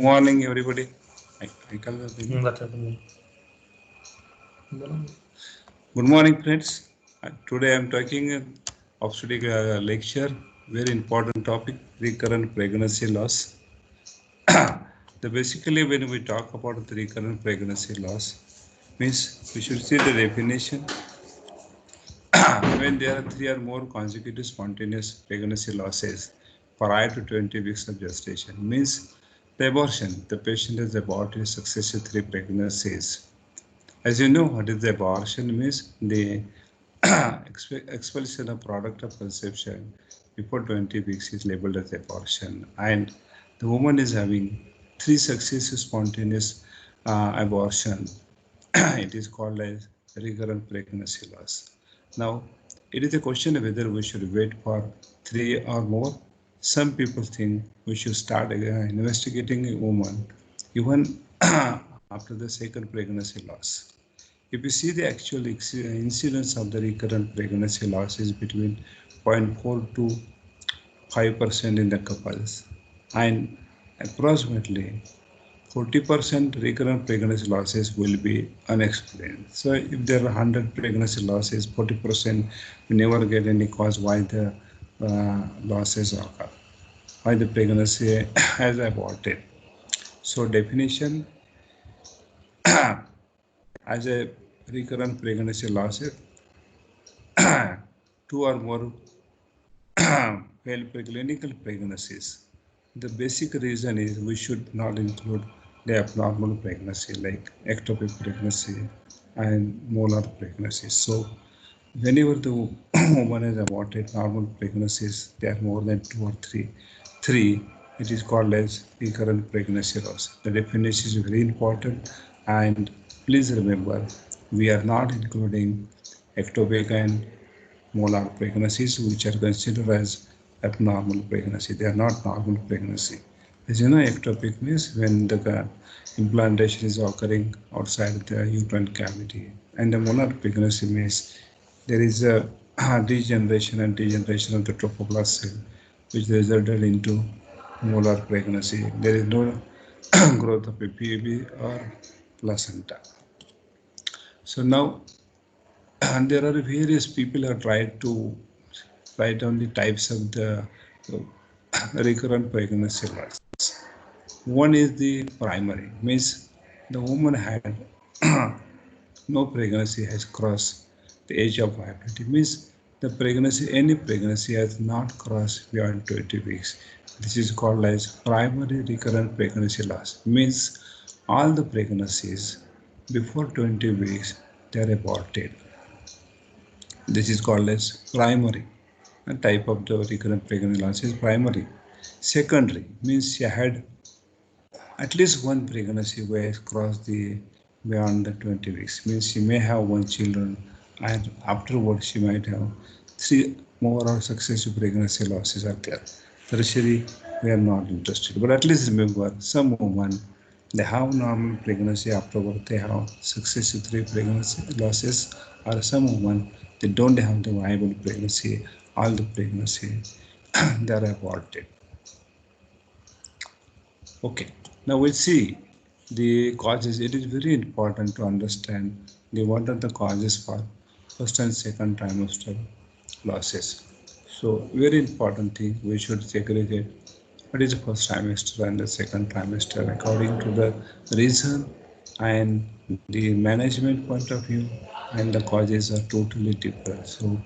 Morning, everybody. I call the thing. Good morning, friends. Today I am talking of today lecture. Very important topic: recurrent pregnancy loss. Basically, when we talk about the recurrent pregnancy loss, means we should see the definition. When there are three or more consecutive spontaneous pregnancy losses prior to 20 weeks of gestation, means the abortion. The patient has aborted successive three pregnancies. As you know, what is the abortion means? The expulsion of product of conception before 20 weeks is labeled as abortion, and the woman is having three successive spontaneous abortion. It is called as recurrent pregnancy loss. Now, it is a question of whether we should wait for three or more. Some people think we should start investigating a woman even after the second pregnancy loss. If you see the actual incidence of the recurrent pregnancy loss is between 0.4 to 5% in the couples, and approximately 40% recurrent pregnancy losses will be unexplained. So if there are 100 pregnancy losses, 40% we never get any cause why the losses occur, why the pregnancy has aborted. So definition as a recurrent pregnancy losses, two or more failed clinical pregnancies. The basic reason is we should not include the abnormal pregnancy like ectopic pregnancy and molar pregnancy. So whenever the woman has aborted normal pregnancies, they are more than two or three, it is called as recurrent pregnancy loss. The definition is very important, and please remember we are not including ectopic and molar pregnancies, which are considered as abnormal pregnancy. They are not normal pregnancy. As you know, ectopic means when the implantation is occurring outside the uterine cavity, and the molar pregnancy means there is a degeneration and degeneration of the trophoblast cell, which resulted into molar pregnancy. There is no growth of a baby or placenta. So now and there are various people who tried to write down the types of the recurrent pregnancy loss. One is the primary, means the woman had no pregnancy has crossed the age of viability, means the pregnancy, any pregnancy has not crossed beyond 20 weeks. This is called as primary recurrent pregnancy loss, means all the pregnancies before 20 weeks they are aborted. This is called as primary. A type of the recurrent pregnancy loss is primary. Secondary means she had at least one pregnancy where has crossed the beyond the 20 weeks. Means she may have one children, and afterwards she might have three more or successive pregnancy losses are there. Tertiary, we are not interested. But at least remember, some women they have normal pregnancy afterward they have successive three pregnancy losses, or some women they don't have the viable pregnancy, all the pregnancy they are aborted. Okay, now we'll see the causes. It is very important to understand what are the causes for first and second trimester losses. So very important thing, we should segregate what is the first trimester and the second trimester according to the reason and the management point of view, and the causes are totally different. So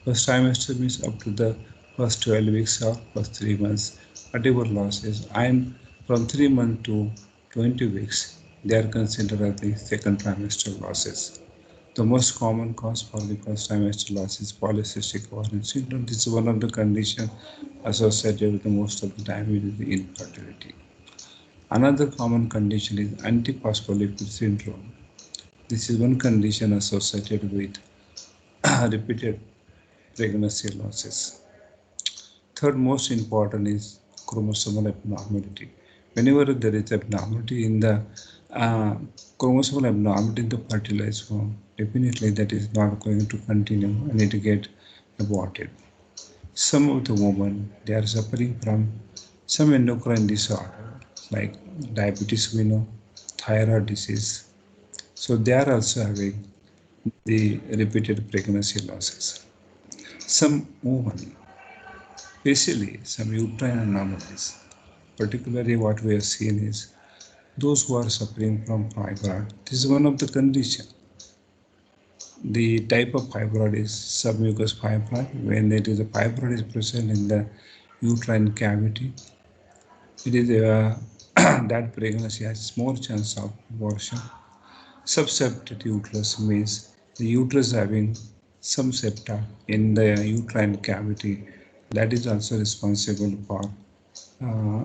first trimester means up to the first 12 weeks or first 3 months, whatever losses, and from 3 months to 20 weeks, they are considered as the second trimester losses. The most common cause for the first trimester loss is polycystic ovarian syndrome. This is one of the conditions associated with the most of the time with the infertility. Another common condition is antiphospholipid syndrome. This is one condition associated with repeated pregnancy losses. Third most important is chromosomal abnormality. Whenever there is abnormality in the chromosomal abnormality in the fertilized form, definitely that is not going to continue and it get aborted. Some of the women they are suffering from some endocrine disorder. like diabetes, we know, thyroid disease. So they are also having the repeated pregnancy losses. Some women, especially some uterine anomalies, particularly what we have seen is those who are suffering from fibroid. This is one of the condition. The type of fibroid is submucous fibroid. When it is a fibroid is present in the uterine cavity, it is that pregnancy has more chance of abortion. Subseptate uterus means the uterus having some septa in the uterine cavity, that is also responsible for uh,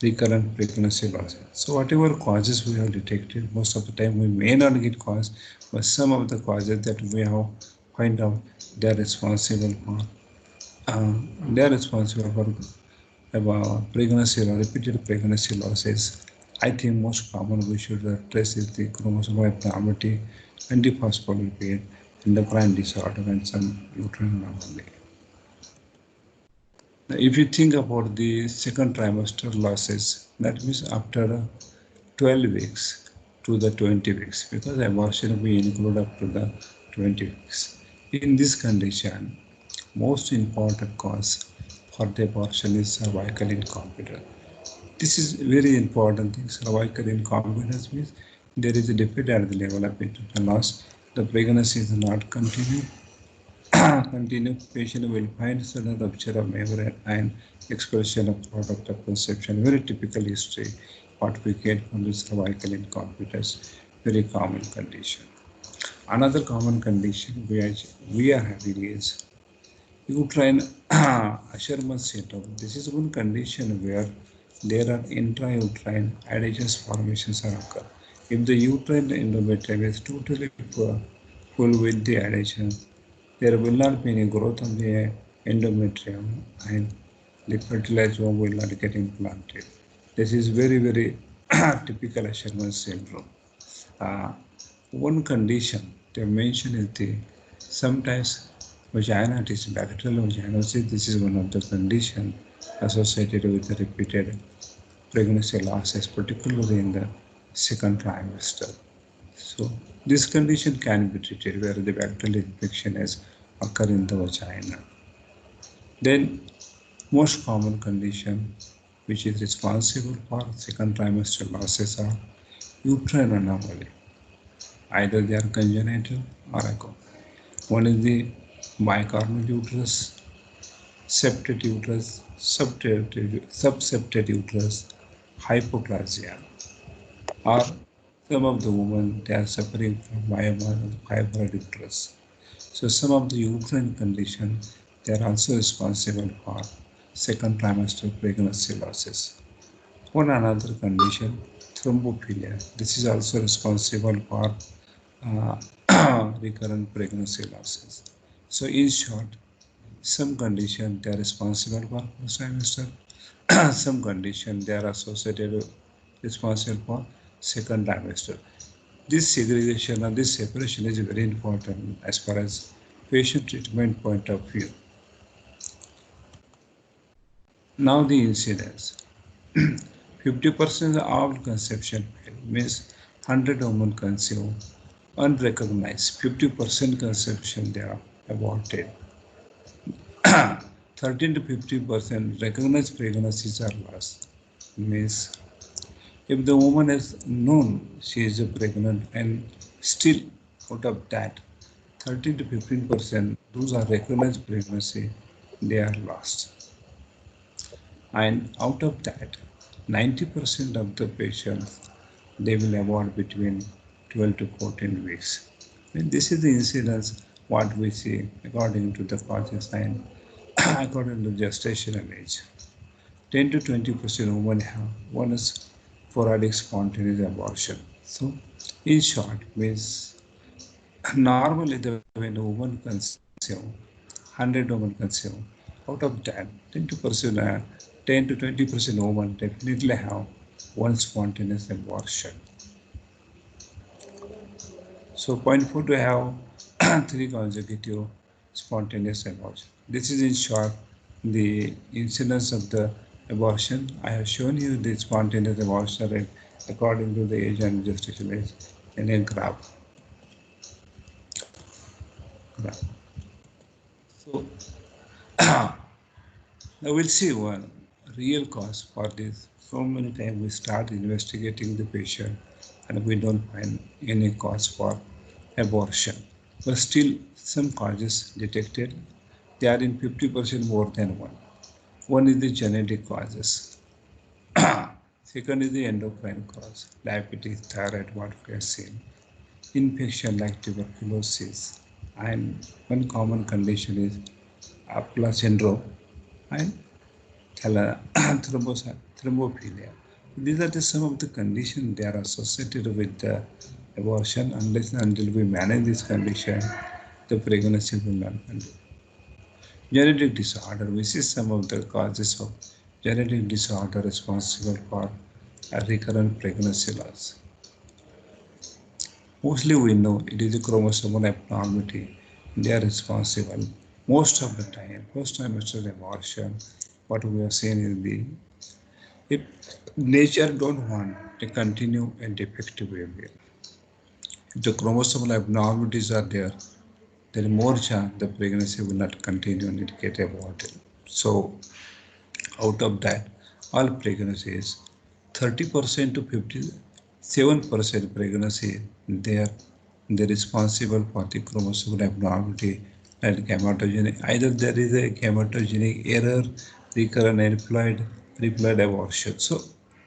recurrent pregnancy losses. So whatever causes we have detected, most of the time we may not get cause, but some of the causes that we have find out they are responsible for about pregnancy or repeated pregnancy losses. I think most common we should address is the chromosomal abnormality and the phospholipid, endocrine disorder, and some uterine anomaly. If you think about the second trimester losses, that means after 12 weeks to the 20 weeks, because abortion we include up to the 20 weeks. In this condition, most important cause for the abortion is cervical incompetence. This is very important thing. Cervical incompetence means there is a defect at the level of internal loss. The pregnancy is not continued. Patient will find sudden rupture of membrane and expulsion of product of conception. Very typical history what we get from the cervical incompetence. Very common condition. Another common condition we are having is uterine Asherman syndrome. This is one condition where there are intrauterine adhesions formations are occur. If the uterine endometrium is totally full with the adhesion, there will not be any growth of the endometrium and the fertilized ovum will not get implanted. This is very typical Asherman syndrome. Uh, One condition they mention is the sometimes vaginitis, bacterial vaginosis. This is one of the conditions associated with the repeated pregnancy losses, particularly in the second trimester. So this condition can be treated where the bacterial infection has occurred in the vagina. Then most common condition which is responsible for second trimester losses are uterine anomaly. Either they are congenital or acquired. One is the bicornuate uterus, septate uterus, subseptate uterus, hypoplasia, or some of the women they are suffering from fibroid uterus. So some of the uterine conditions they are also responsible for second trimester pregnancy losses. One another condition, thrombophilia. This is also responsible for recurrent pregnancy losses. So in short, some condition they are responsible for first trimester, some condition they are associated responsible for second trimester. This segregation or this separation is very important as far as patient treatment point of view. Now the incidence. 50% of conception means 100 women conceive unrecognized. 50% conception they are aborted. 13 to 50% recognized pregnancies are lost. Means if the woman has known she is pregnant and still out of that 13 to 15% those are recognized pregnancy they are lost. And out of that 90% of the patients they will abort between 12 to 14 weeks. And this is the incidence what we see according to the causes and according to gestational age. 10 to 20% women have one is sporadic spontaneous abortion. So, in short, means normally when a woman conceive, 100 women conceive, out of that, 10 to 20% women definitely have one spontaneous abortion. So, point 4 to have 3 consecutive spontaneous abortion. This is in short the incidence of the abortion. I have shown you the spontaneous abortion rate according to the age and gestation age in a graph. So now we'll see one real cause for this. So many times we start investigating the patient and we don't find any cause for abortion. But still some causes detected. They are in 50% more than one. One is the genetic causes. Second is the endocrine cause, diabetes, thyroid, what we have seen, infection like tuberculosis, and one common condition is Apla syndrome and thrombophilia. These are some of the conditions that are associated with the abortion. Unless and until we manage this condition, the pregnancy will not continue. Genetic disorder, we see some of the causes of genetic disorder responsible for a recurrent pregnancy loss. Mostly we know it is a chromosomal abnormality. They are responsible most of the time. Post-trimestral abortion, what we have seen is the if nature don't want to continue a defective behavior. If the chromosomal abnormalities are there is more chance the pregnancy will not continue and it get aborted. So out of that, all pregnancies, 30% to 57% pregnancy, they're responsible for the chromosomal abnormality and gametogenic. Either there is a gametogenic error, recurrent reploid abortion. So,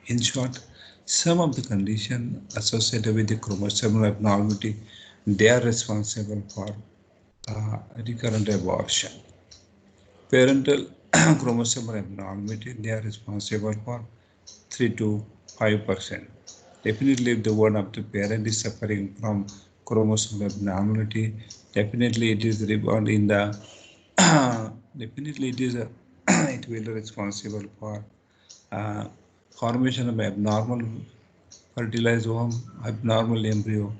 in short, some of the condition associated with the chromosomal abnormality, they are responsible for recurrent abortion. Parental chromosomal abnormality, they are responsible for 3 to 5%. Definitely, if the one of the parent is suffering from chromosomal abnormality, definitely it is rebound in the definitely it is a, it will be responsible for uh, formation of abnormal fertilized ovum, abnormal embryo,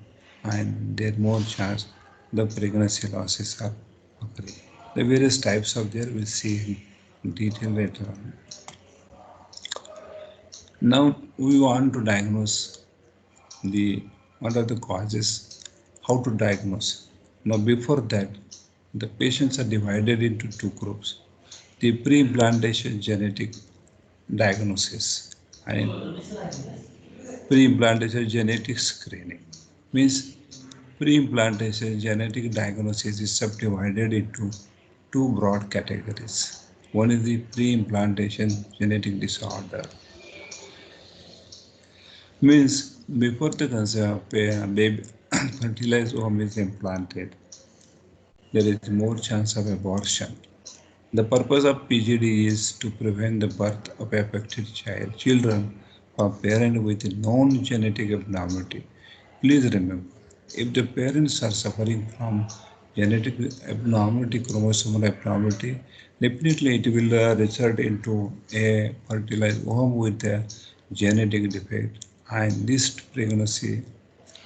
and there more chance the pregnancy losses are occurring. The various types of there we'll see in detail later on. Now we want to diagnose the what are the causes, how to diagnose. Now before that, the patients are divided into two groups. The pre-implantation genetic diagnosis and pre-implantation genetic screening. Means pre-implantation genetic diagnosis is subdivided into two broad categories. One is the pre-implantation genetic disorder. Means before the baby fertilized ovum is implanted, there is more chance of abortion. The purpose of PGD is to prevent the birth of affected children from parents with a known genetic abnormality. Please remember, if the parents are suffering from genetic abnormality, chromosomal abnormality, definitely it will result into a fertilized ovum with a genetic defect. And this pregnancy,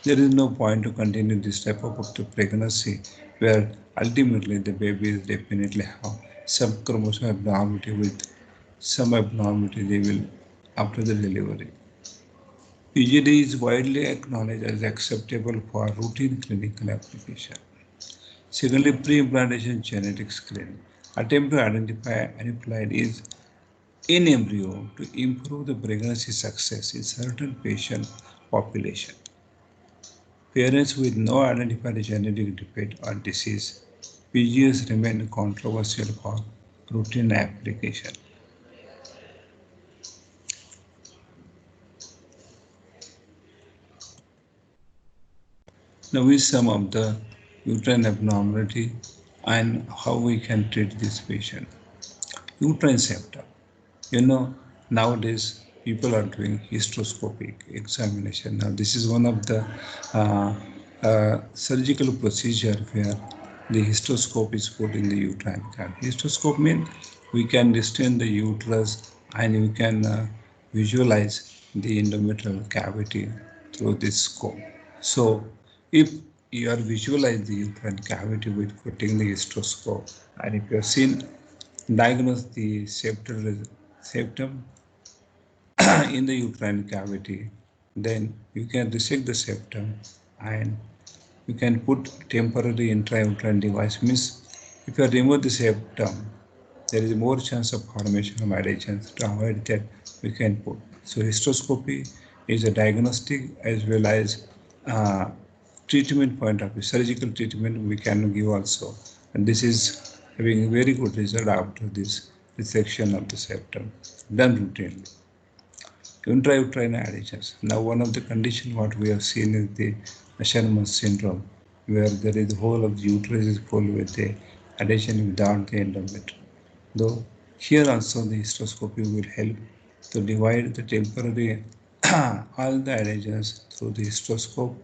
there is no point to continue this type of pregnancy where ultimately the baby is definitely have some chromosome abnormality with some abnormality they will after the delivery. PGD is widely acknowledged as acceptable for routine clinical application. Secondly, pre-implantation genetic screening. Attempt to identify aneuploid is in embryo to improve the pregnancy success in certain patient population. Parents with no identified genetic defect or disease, PGS remain controversial for routine application. Now is some of the uterine abnormality and how we can treat this patient. Uterine septum. You know, nowadays people are doing hysteroscopic examination. Now this is one of the surgical procedure where the hysteroscope is put in the uterine cavity. Hysteroscope means we can distend the uterus and we can visualize the endometrial cavity through this scope. So if you are visualize the uterine cavity with putting the hysteroscope and if you have seen diagnose the septum in the uterine cavity, then you can resect the septum and you can put temporary intrauterine device. Means if you remove the septum, there is more chance of formation of adhesions. To avoid that, we can put. So hysteroscopy is a diagnostic as well as treatment point of view. Surgical treatment we can give also, and this is having a very good result after this resection of the septum done routinely. Intrauterine adhesions. Now, one of the conditions what we have seen is the Asherman syndrome, where there is the whole of the uterus is full with the adhesion without the endometrium. Though here also the hysteroscopy will help to divide the temporary all the adhesions through the hysteroscope,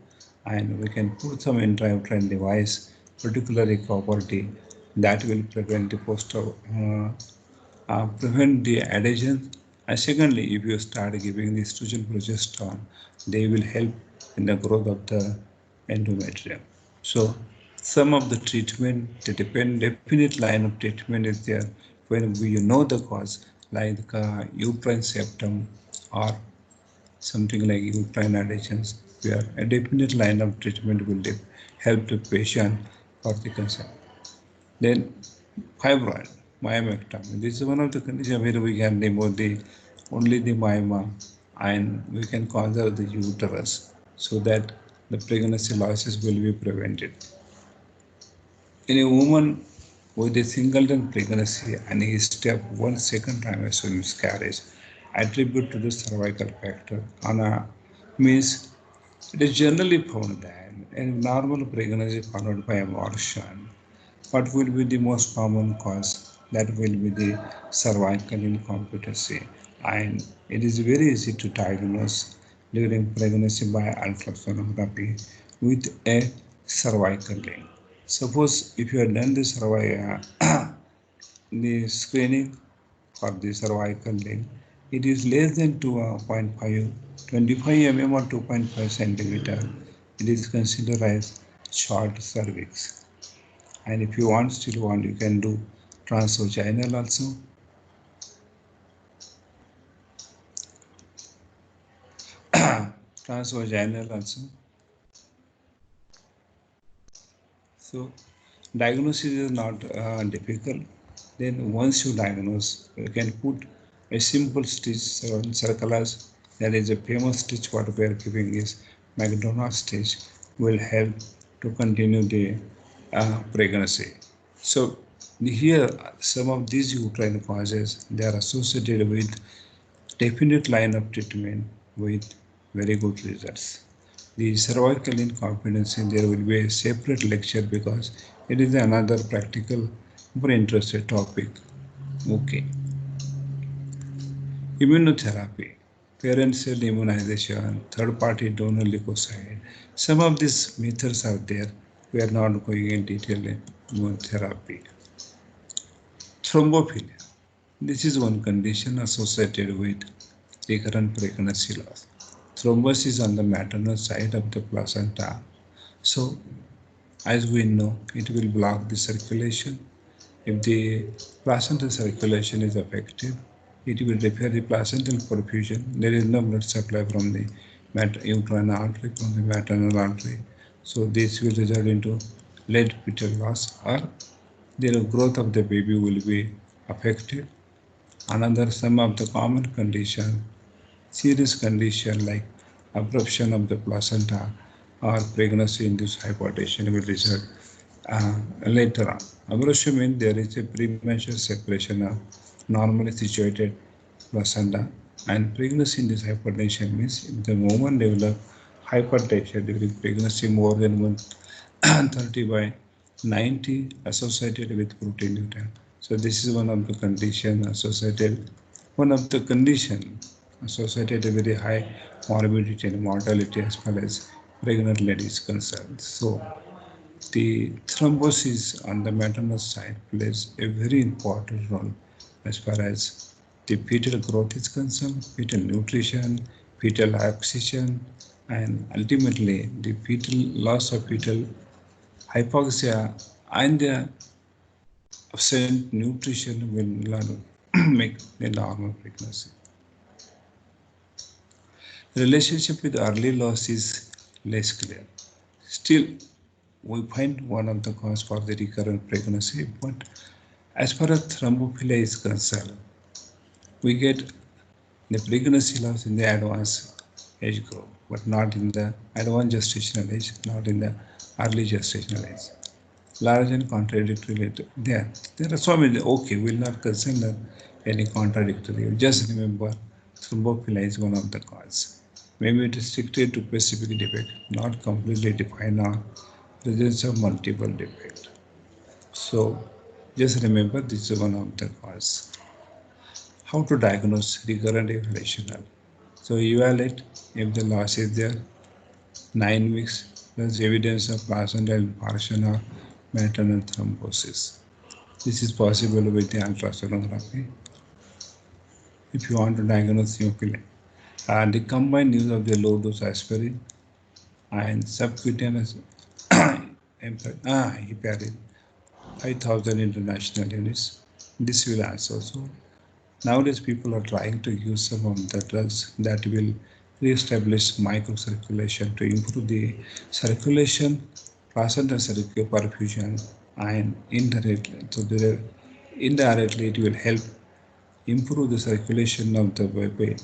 and we can put some intrauterine device, particularly copper T, that will prevent the prevent the adhesion. And secondly, if you start giving the estrogen progesterone, they will help in the growth of the endometrium. So some of the treatment, the definite line of treatment is there when we know the cause, like uterine septum or something like uterine adhesions, where a definite line of treatment will help the patient for the concern. Then fibroid, myomectomy. This is one of the conditions where we can remove only the myoma and we can conserve the uterus so that the pregnancy losses will be prevented. In a woman with a singleton pregnancy and a history of 1 second trimester miscarriage, attribute to the cervical factor means it is generally found that a normal pregnancy followed by abortion, what will be the most common cause? That will be the cervical incompetency, and it is very easy to diagnose during pregnancy by ultrasonography with a cervical ring. Suppose if you have done the the screening for the cervical ring, it is less than 2.5, 25 mm or 2.5 centimeter. It is considered as short cervix. And if you still want, you can do transvaginal also. Transvaginal also. So diagnosis is not difficult. Then once you diagnose, you can put a simple stitch around circulars. There is a famous stitch what we are giving is McDonald stitch will help to continue the pregnancy. So here some of these uterine causes they are associated with definite line of treatment with very good results. The cervical incompetency there will be a separate lecture because it is another practical more interested topic. Okay. Immunotherapy, parent cell immunization, third party donor leukocyte. Some of these methods are there. We are not going in detail in immunotherapy. Thrombophilia. This is one condition associated with recurrent pregnancy loss. Thrombus is on the maternal side of the placenta. So, as we know, it will block the circulation. If the placental circulation is affected, it will repair the placental perfusion. There is no blood supply from the uterine artery, from the maternal artery. So this will result into late fetal loss or the growth of the baby will be affected. Another some of the common condition, serious condition like abruption of the placenta or pregnancy-induced hypertension will result later on. Abruption means there is a premature separation of normally situated placenta, and pregnancy-induced hypertension means if the woman develops hypertension during pregnancy more than 130 by 90 associated with protein Newton. So this is one of the condition associated, one of the condition associated with very high morbidity and mortality as far as pregnant ladies concerned. So the thrombosis on the maternal side plays a very important role as far as the fetal growth is concerned, fetal nutrition, fetal oxygen, and ultimately the fetal loss of fetal hypoxia and the absent nutrition will make a normal pregnancy. Relationship with early loss is less clear. Still, we find one of the cause for the recurrent pregnancy, but as far as thrombophilia is concerned, we get the pregnancy loss in the advanced age group, but not in the advanced gestational age, not in the early gestational age. Large and contradictory there. There are so many. Okay, we'll not consider any contradictory. Just remember, thrombophilia is one of the causes. Maybe it is restricted to specific defect, not completely defined or presence of multiple defects. So just remember this is one of the causes. How to diagnose recurrent evaluational? So evaluate if the loss is there 9 weeks plus evidence of placental infarction or maternal thrombosis. This is possible with the ultrasonography if you want to diagnose hemophilia. And the combined use of the low dose aspirin and subcutaneous heparin 5,000 international units. This will answer. So nowadays people are trying to use some of the drugs that will re-establish microcirculation to improve the circulation, placental perfusion, and indirectly it will help improve the circulation of the baby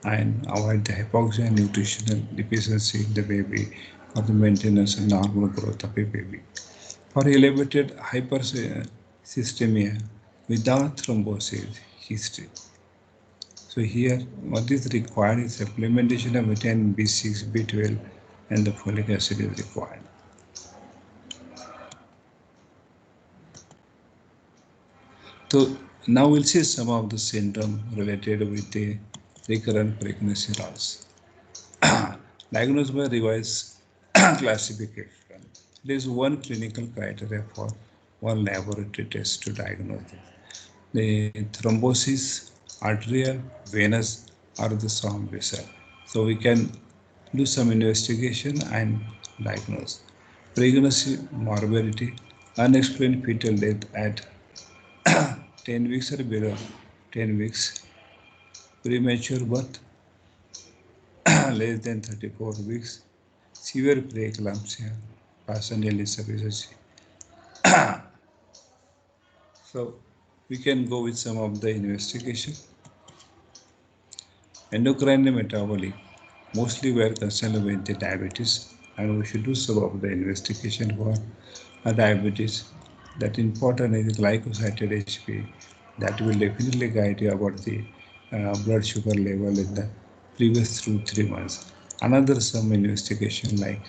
and avoid the hypoxia and nutritional deficiency in the baby for the maintenance and normal growth of a baby. For elevated hypersystemia without thrombosis history. So here what is required is supplementation of vitamin B6, B12 and the folic acid is required. So now we'll see some of the symptoms related with the recurrent pregnancy loss. Diagnosed by revised classification. There is one clinical criteria for one laboratory test to diagnose it. The thrombosis, arterial, venous, or the sound vessel. So we can do some investigation and diagnose. Pregnancy morbidity, unexplained fetal death at 10 weeks or below 10 weeks, premature birth less than 34 weeks, severe preeclampsia, placental insufficiency. So we can go with some of the investigation. Endocrine and metabolic, mostly we are concerned with the diabetes, and we should do some of the investigation for diabetes. That important is glycosited HP. That will definitely guide you about the blood sugar level in the previous 2-3 months. Another some investigation like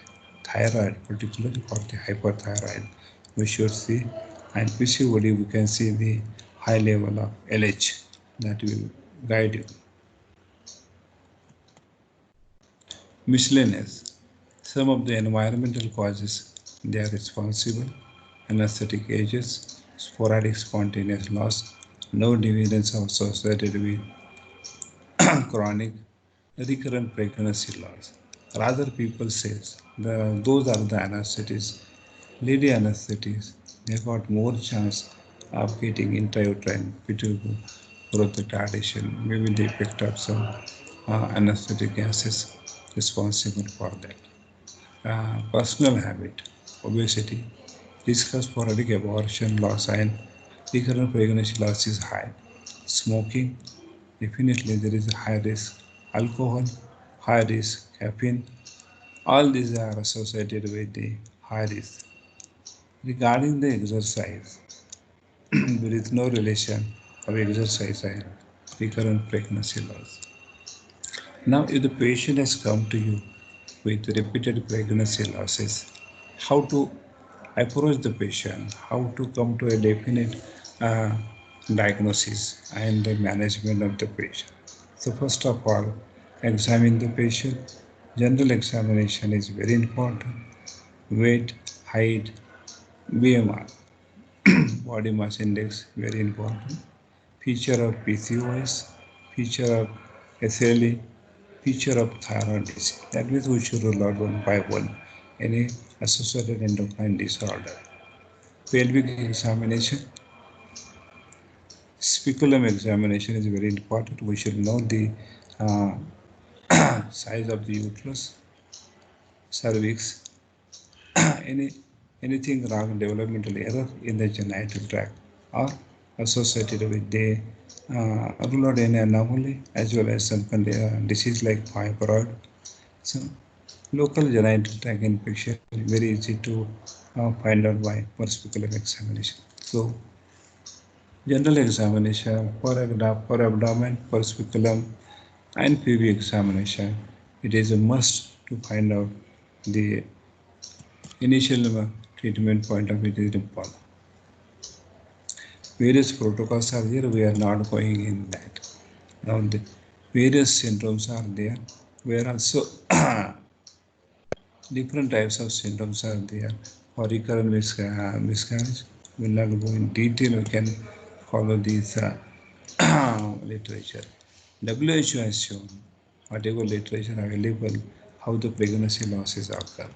thyroid, particularly for the hyperthyroid, we should see, and PCOD we can see the high level of LH that will guide you. Miscellaneous. Some of the environmental causes they are responsible. Anesthetic agents, sporadic spontaneous loss, no evidence associated with chronic recurrent pregnancy loss. Rather, people say those are the anesthetics, lady anesthetics. They got more chance of getting intrauterine fetal growth retardation, maybe the effect of some anesthetic gases responsible for that. Personal habit, obesity, risk of sporadic abortion loss and recurrent pregnancy loss is high. Smoking, definitely there is a high risk. Alcohol, high risk. Caffeine, all these are associated with the high risk. Regarding the exercise, there is no relation of exercise and recurrent pregnancy loss. Now, if the patient has come to you with repeated pregnancy losses, how to approach the patient, how to come to a definite uh, diagnosis and the management of the patient. So first of all, examine the patient. General examination is very important. Weight, height, BMR, body mass index, very important. Feature of PCOS, feature of SLE, feature of thyroid disease. That means we should rule out one by one any associated endocrine disorder. Pelvic examination, Speculum examination is very important. We should know the size of the uterus, cervix, anything wrong, developmental error in the genital tract or associated with the rural DNA anomaly as well as some disease like fibroid. So local genital tract infection is very easy to find out by perspicular examination. So general examination for abdomen, perspiculum and PV examination, it is a must to find out the initial treatment point of it is important. Various protocols are there, we are not going in that. Now the various syndromes are there, where also different types of syndromes are there for recurrent miscarriage. We will not go in detail, we can follow these literature. WHO has shown whatever literature available how the pregnancy losses occur.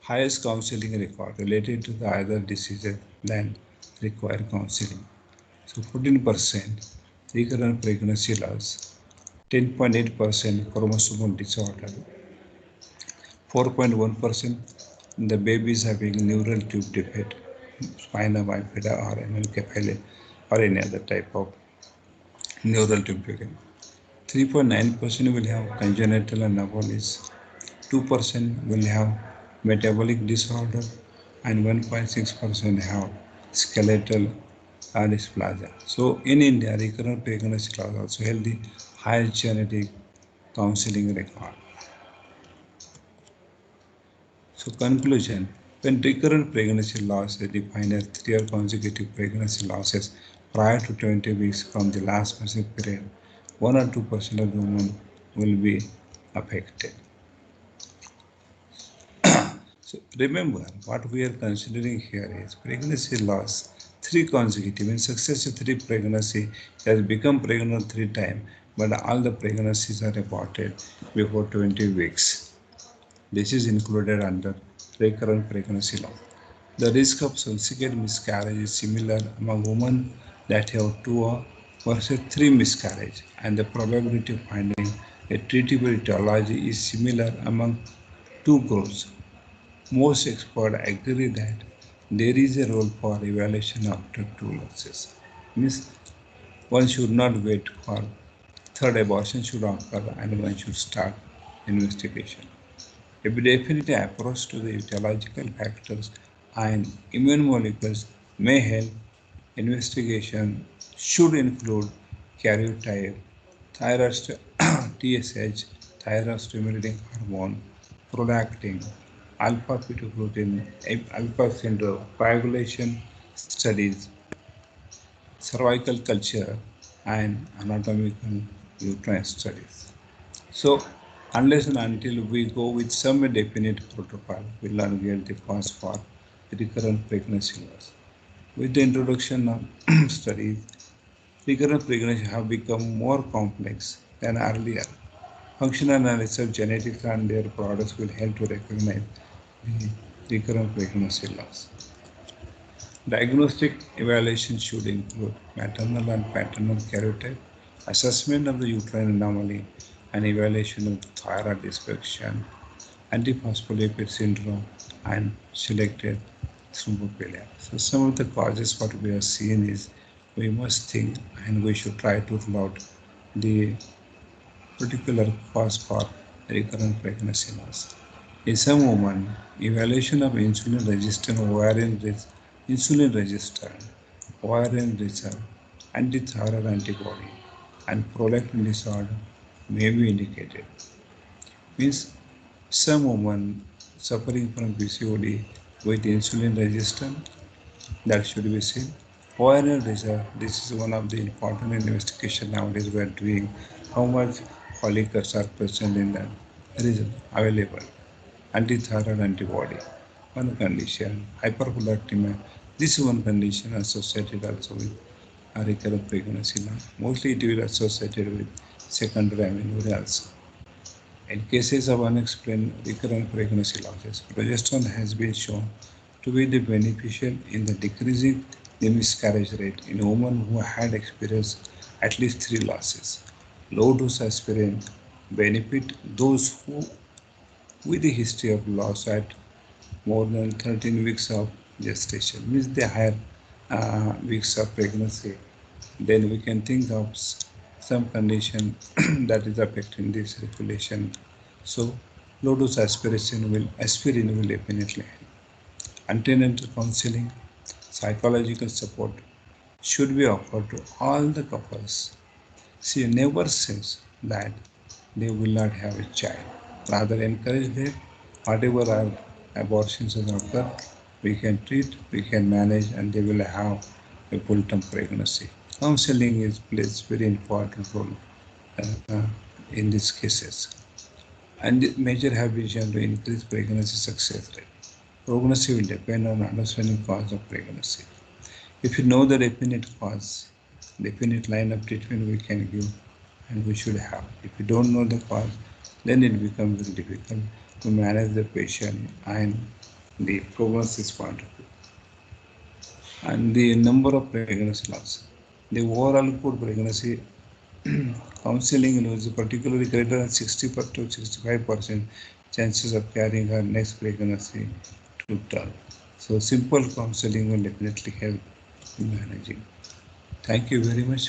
Highest counseling record related to the other diseases than require counseling. So 14% recurrent pregnancy loss, 10.8% chromosomal disorder, 4.1% the babies having neural tube defect, spina bifida or anencephaly or any other type of neural tube defect. 3.9% will have congenital anomalies, 2% will have metabolic disorder, and 1.6% have skeletal dysplasia. So in India, recurrent pregnancy loss also held the highest genetic counseling record. So conclusion, when recurrent pregnancy loss is defined as 3 consecutive pregnancy losses prior to 20 weeks from the last menstrual period, 1 or 2% of the women will be affected. So remember, what we are considering here is pregnancy loss 3 consecutive. In successive 3 pregnancy, has become pregnant 3 times, but all the pregnancies are aborted before 20 weeks. This is included under recurrent pregnancy loss. The risk of subsequent miscarriage is similar among women that have 2 versus 3 miscarriage, and the probability of finding a treatable etiology is similar among 2 groups. Most experts agree that there is a role for evaluation after 2 losses. Means one should not wait for third abortion should occur and one should start investigation. A definite approach to the etiological factors and immune molecules may help. Investigation should include karyotype, thyroid TSH, thyroid stimulating hormone, prolactin, alpha fetoprotein, alpha syndrome, coagulation studies, cervical culture, and anatomical uterine studies. So, unless and until we go with some definite protocol, we will not get the cause for recurrent pregnancy loss. With the introduction of studies, recurrent pregnancy have become more complex than earlier. Functional analysis of genetics and their products will help to recognize the recurrent pregnancy loss. Diagnostic evaluation should include maternal and paternal karyotype, assessment of the uterine anomaly, and evaluation of the thyroid dysfunction, antiphospholipid syndrome, and selected thrombophilia. So some of the causes what we have seen is we must think and we should try to rule out the particular cause for recurrent pregnancy loss. In some women, evaluation of insulin-resistant ovarian reserve, antithyroid antibody, and prolactin disorder may be indicated. Means some women suffering from PCOD with insulin resistance, that should be seen. Ovarian reserve, this is one of the important investigation nowadays we are doing, how much follicles are present in the result available. Antithyroid antibody, one condition, hyperprolactinemia, this is one condition associated also with recurrent pregnancy. Mostly it will associated with secondary amenorrhea also. In cases of unexplained recurrent pregnancy losses, progesterone has been shown to be the beneficial in the decreasing the miscarriage rate in women who had experienced at least 3 losses. Low dose aspirin benefit those who with a history of loss at more than 13 weeks of gestation, means the higher weeks of pregnancy, then we can think of some condition that is affecting this circulation. So low dose aspirin will definitely help. Antenatal counseling, psychological support should be offered to all the couples. She never says that they will not have a child. Rather encourage them, whatever are abortions occur, we can treat, we can manage, and they will have a full-term pregnancy. Counseling plays very important role uh, in these cases. And the major habituation to increase pregnancy success rate. Pregnancy will depend on understanding cause of pregnancy. If you know the definite cause, definite line of treatment we can give and we should have. If you don't know the cause, then it becomes very difficult to manage the patient and the prognosis point of view. And the number of pregnancy loss. The overall good pregnancy counseling is particularly greater than 60 to 65% chances of carrying her next pregnancy to term. So simple counseling will definitely help in managing. Thank you very much